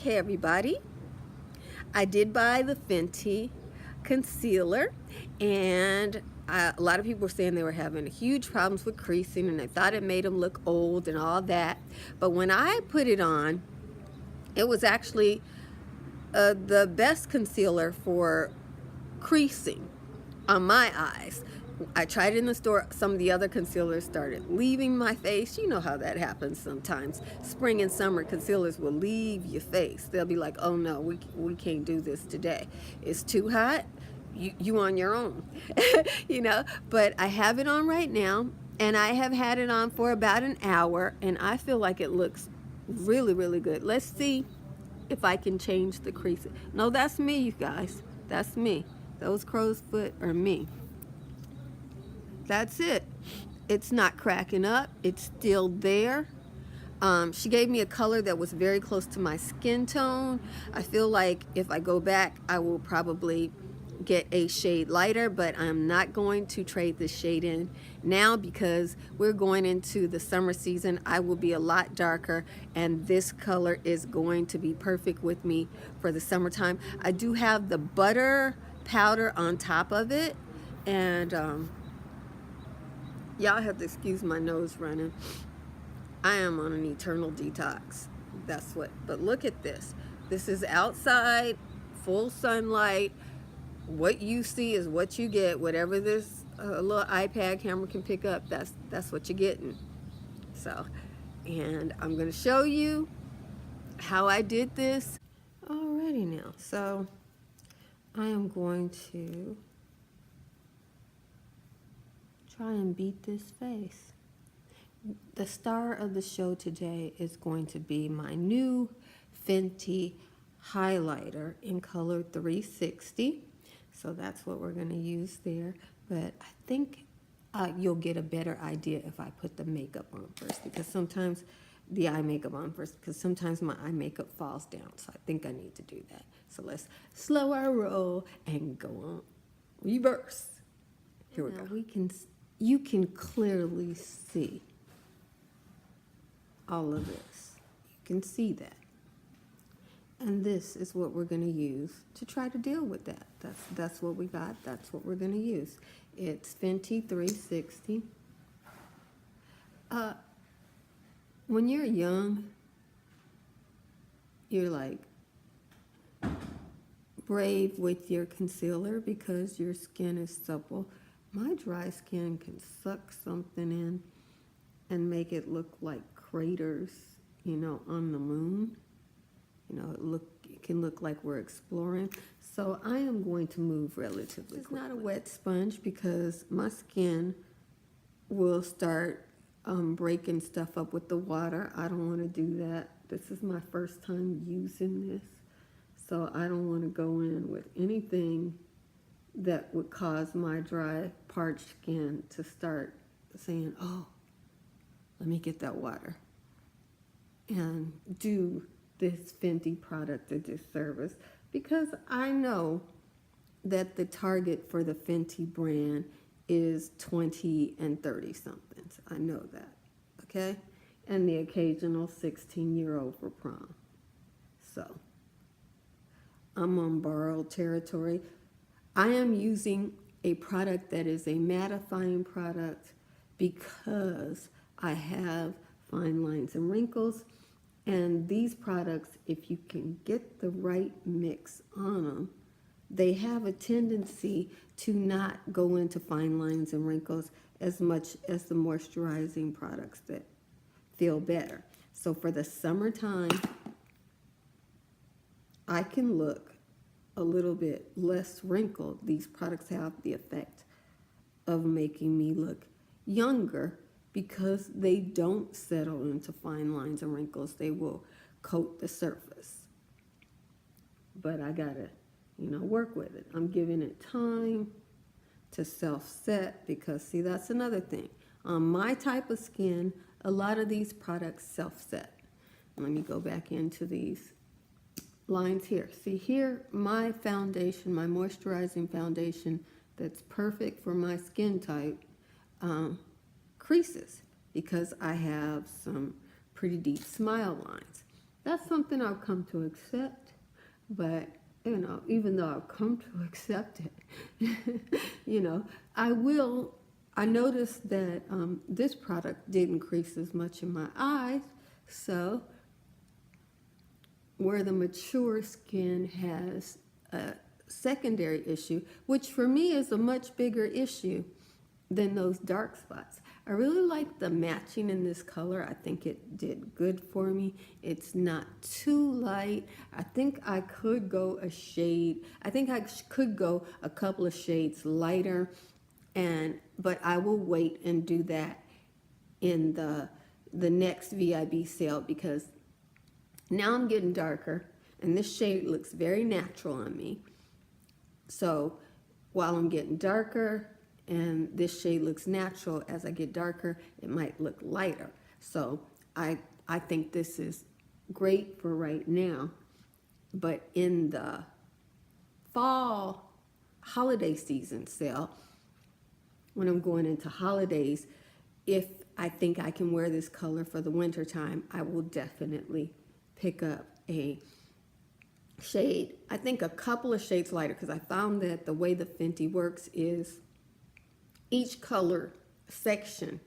Okay, everybody, I did buy the Fenty concealer, and a lot of people were saying they were having huge problems with creasing, and they thought it made them look old and all that. But when I put it on, it was actually the best concealer for creasing on my eyes. I tried it in the store. Some of the other concealers started leaving my face. You know how that happens sometimes. Spring and summer concealers will leave your face. They'll be like, oh no, we can't do this today. It's too hot. You on your own. you know, but I have it on right now, and I have had it on for about an hour, and I feel like it looks really, really good. Let's see if I can change the creases. No, that's me, you guys. That's me. Those crow's foot are me. That's it. It's not cracking up. It's still there. She gave me a color that was very close to my skin tone. I feel like if I go back, I will probably get a shade lighter, but I'm not going to trade this shade in now because we're going into the summer season. I will be a lot darker, and this color is going to be perfect with me for the summertime. I do have the butter powder on top of it, and y'all have to excuse my nose running. I am on an eternal detox. That's what, but look at this. This is outside, full sunlight. What you see is what you get. Whatever this little iPad camera can pick up, that's what you're getting. So, and I'm going to show you how I did this already now. So, I am going to try and beat this face. The star of the show today is going to be my new Fenty highlighter in color 360. So that's what we're going to use there. But I think you'll get a better idea if I put the makeup on first, because sometimes the eye makeup on first, because sometimes my eye makeup falls down. So I think I need to do that. So let's slow our roll and go on reverse. Here we go. You can clearly see all of this. You can see that. And this is what we're going to use to try to deal with that. That's what we got. That's what we're going to use. It's Fenty 360. When you're young, you're like brave with your concealer because your skin is supple. My dry skin can suck something in and make it look like craters, on the moon. It can look like we're exploring. So I am going to move relatively quickly. It's not a wet sponge because my skin will start breaking stuff up with the water. I don't want to do that. This is my first time using this. So I don't want to go in with anything that would cause my dry, parched skin to start saying, oh, let me get that water, and do this Fenty product a disservice, because I know that the target for the Fenty brand is 20 and 30 somethings. I know that, okay? And the occasional 16-year-old for prom. So I'm on borrowed territory. I am using a product that is a mattifying product because I have fine lines and wrinkles. And these products, if you can get the right mix on them, they have a tendency to not go into fine lines and wrinkles as much as the moisturizing products that feel better. So for the summertime, I can look a little bit less wrinkled. These products have the effect of making me look younger because they don't settle into fine lines and wrinkles. They will coat the surface. But I gotta, work with it. I'm giving it time to self-set because, see, that's another thing. On my type of skin, a lot of these products self-set. Let me go back into these lines here. See here, my foundation, my moisturizing foundation that's perfect for my skin type, creases because I have some pretty deep smile lines. That's something I've come to accept, but you know, even though I've come to accept it, you know, I noticed that this product didn't crease as much in my eyes, so where the mature skin has a secondary issue, which for me is a much bigger issue than those dark spots. I really like the matching in this color. I think it did good for me. It's not too light. I think I could go a shade. I think I could go a couple of shades lighter, but I will wait and do that in the next VIB sale, because now I'm getting darker and this shade looks very natural on me. So while I'm getting darker and this shade looks natural, as I get darker, it might look lighter. So I think this is great for right now. But in the fall holiday season sale, when I'm going into holidays, if I think I can wear this color for the winter time, I will definitely pick up a shade. I think a couple of shades lighter, because I found that the way the Fenty works is each color section,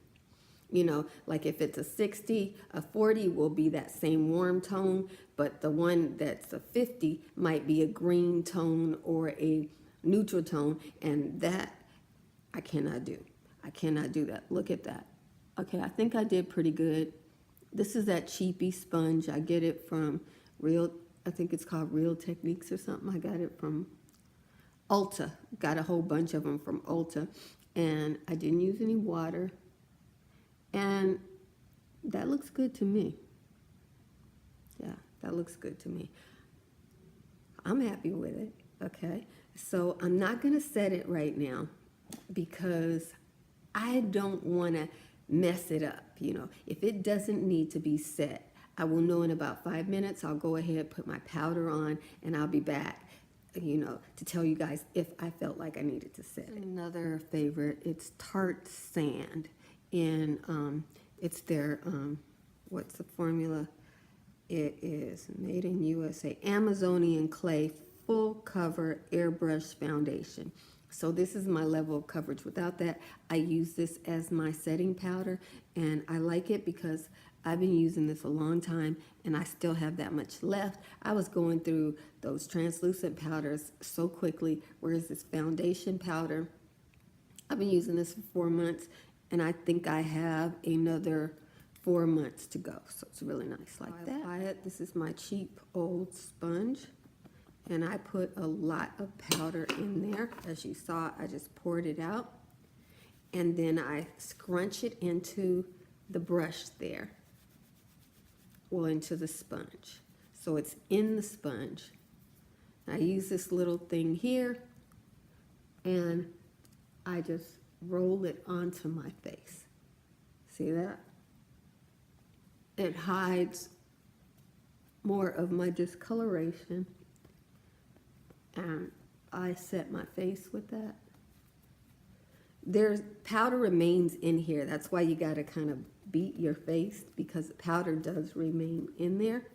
you know, like if it's a 60, a 40 will be that same warm tone, but the one that's a 50 might be a green tone or a neutral tone, and that I cannot do. I cannot do that. Look at that. Okay, I think I did pretty good. This is that cheapy sponge. I get it from I think it's called Real Techniques or something. I got it from Ulta. Got a whole bunch of them from Ulta. And I didn't use any water. And that looks good to me. Yeah, that looks good to me. I'm happy with it, okay? So I'm not gonna set it right now because I don't wanna mess it up, you know. If it doesn't need to be set, I will know in about 5 minutes. I'll go ahead, put my powder on, and I'll be back, you know, to tell you guys if I felt like I needed to set it. Another favorite, it's Tarte Sand. And it's their, what's the formula? It is made in USA, Amazonian Clay Full Cover Airbrush Foundation. So this is my level of coverage. Without that, I use this as my setting powder, and I like it because I've been using this a long time and I still have that much left. I was going through those translucent powders so quickly, whereas this foundation powder, I've been using this for 4 months, and I think I have another 4 months to go. So it's really nice like that. This is my cheap old sponge. And I put a lot of powder in there. As you saw, I just poured it out. And then I scrunch it into the brush there. Well, into the sponge. So it's in the sponge. I use this little thing here. And I just roll it onto my face. See that? It hides more of my discoloration. And I set my face with that. There's powder remains in here. That's why you got to kind of beat your face, because the powder does remain in there.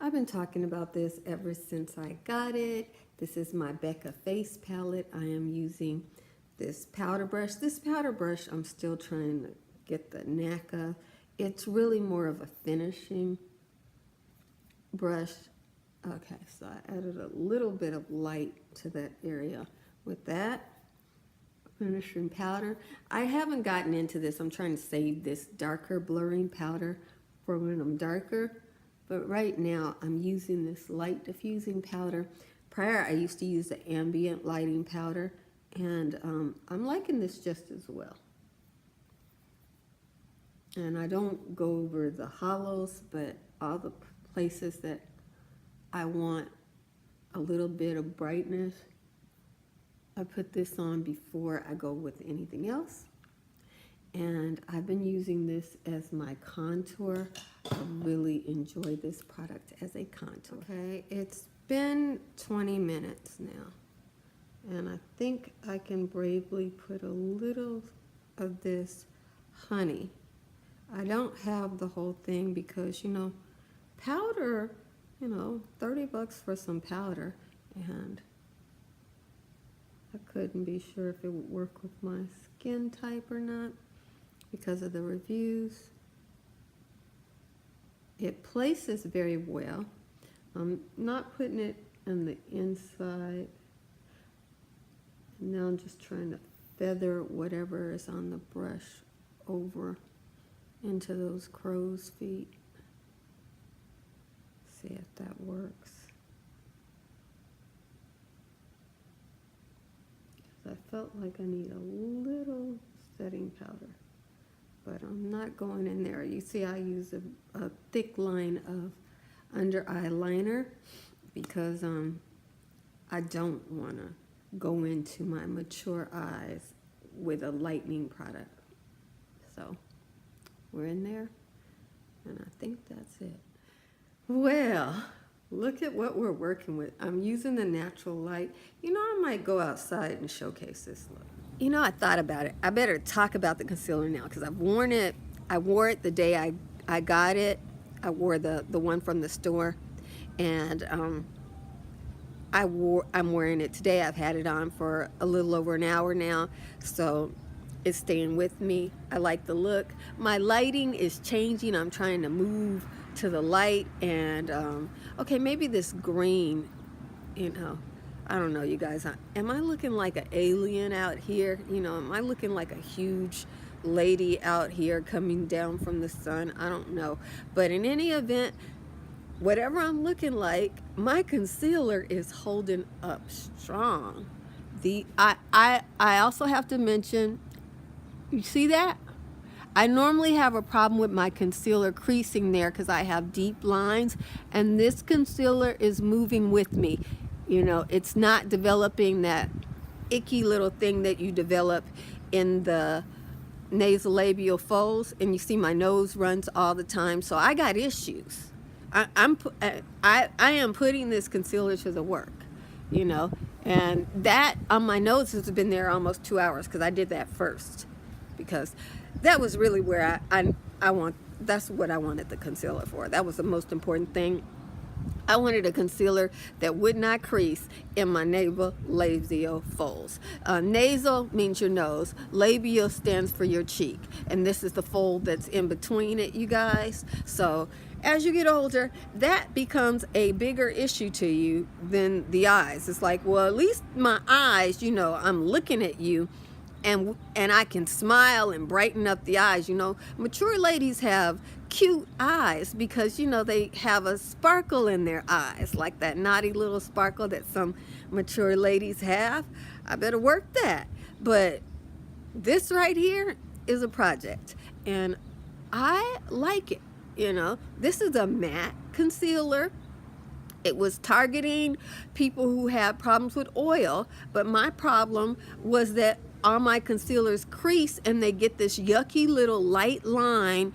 I've been talking about this ever since I got it. This is my Becca face palette. I am using this powder brush. This powder brush I'm still trying to get the knack of. It's really more of a finishing brush. Okay, so I added a little bit of light to that area with that finishing powder. I haven't gotten into this. I'm trying to save this darker blurring powder for when I'm darker. But right now, I'm using this light diffusing powder. Prior, I used to use the ambient lighting powder, and I'm liking this just as well. And I don't go over the hollows, but all the places that I want a little bit of brightness, I put this on before I go with anything else. And I've been using this as my contour. I really enjoy this product as a contour. Okay, it's been 20 minutes now. And I think I can bravely put a little of this honey I don't have the whole thing because, you know, powder, you know, 30 bucks for some powder, and I couldn't be sure if it would work with my skin type or not because of the reviews. It places very well. I'm not putting it on the inside. And now I'm just trying to feather whatever is on the brush over into those crow's feet. See if that works. I felt like I need a little setting powder, but I'm not going in there. You see, I use a thick line of under eyeliner because I don't want to go into my mature eyes with a lightening product. So we're in there, and I think that's it. Well, look at what we're working with. I'm using the natural light. You know, I might go outside and showcase this look. You know, I thought about it. I better talk about the concealer now because I've worn it. I wore it the day I got it. I wore the one from the store, and I'm wearing it today. I've had it on for a little over an hour now, so it's staying with me. I like the look. My lighting is changing. I'm trying to move to the light, and okay, maybe this green, you know, I don't know, you guys, am I looking like an alien out here? You know, am I looking like a huge lady out here coming down from the sun? I don't know, but in any event, whatever I'm looking like, my concealer is holding up strong. I also have to mention, you see that? I normally have a problem with my concealer creasing there because I have deep lines, and this concealer is moving with me. You know, it's not developing that icky little thing that you develop in the nasolabial folds, and you see my nose runs all the time, so I got issues. I am putting this concealer to the work, you know, and that on my nose has been there almost 2 hours because I did that first, because that was really where that's what I wanted the concealer for. That was the most important thing. I wanted a concealer that would not crease in my nasolabial folds. Nasal means your nose. Labial stands for your cheek. And this is the fold that's in between it, you guys. So as you get older, that becomes a bigger issue to you than the eyes. It's like, well, at least my eyes, you know, I'm looking at you, and I can smile and brighten up the eyes. You know, mature ladies have cute eyes because, you know, they have a sparkle in their eyes, like that naughty little sparkle that some mature ladies have. I better work that. But this right here is a project, and I like it. You know, this is a matte concealer. It was targeting people who had problems with oil, but my problem was that all my concealers crease and they get this yucky little light line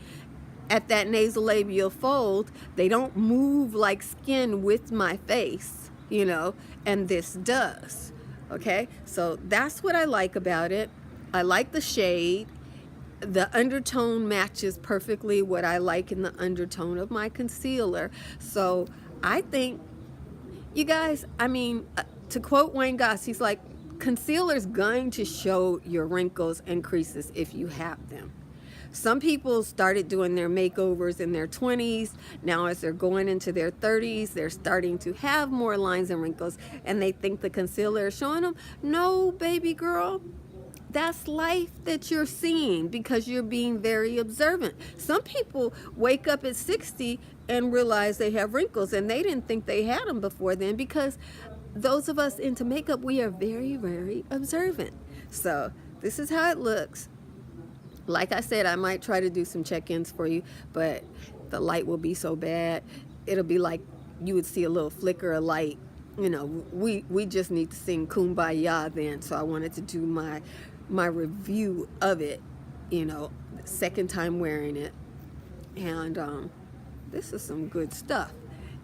at that nasolabial fold. They don't move like skin with my face, you know, and this does. Okay, so that's what I like about it. I like the shade. The undertone matches perfectly what I like in the undertone of my concealer. So I think, you guys, I mean, to quote Wayne Goss, he's like, concealer's going to show your wrinkles and creases if you have them. Some people started doing their makeovers in their 20s. Now as they're going into their 30s, they're starting to have more lines and wrinkles, and they think the concealer is showing them. No, baby girl. That's life that you're seeing because you're being very observant. Some people wake up at 60 and realize they have wrinkles, and they didn't think they had them before then, because those of us into makeup, we are very, very observant. So this is how it looks. Like I said, I might try to do some check-ins for you, but the light will be so bad. It'll be like you would see a little flicker of light. You know, we just need to sing Kumbaya then. So I wanted to do my review of it, you know, second time wearing it. And this is some good stuff.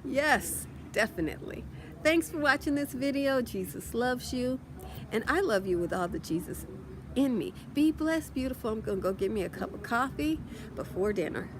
Yes, definitely. Thanks for watching this video. Jesus loves you, and I love you with all the Jesus in me. Be blessed, beautiful. I'm gonna go get me a cup of of coffee before dinner.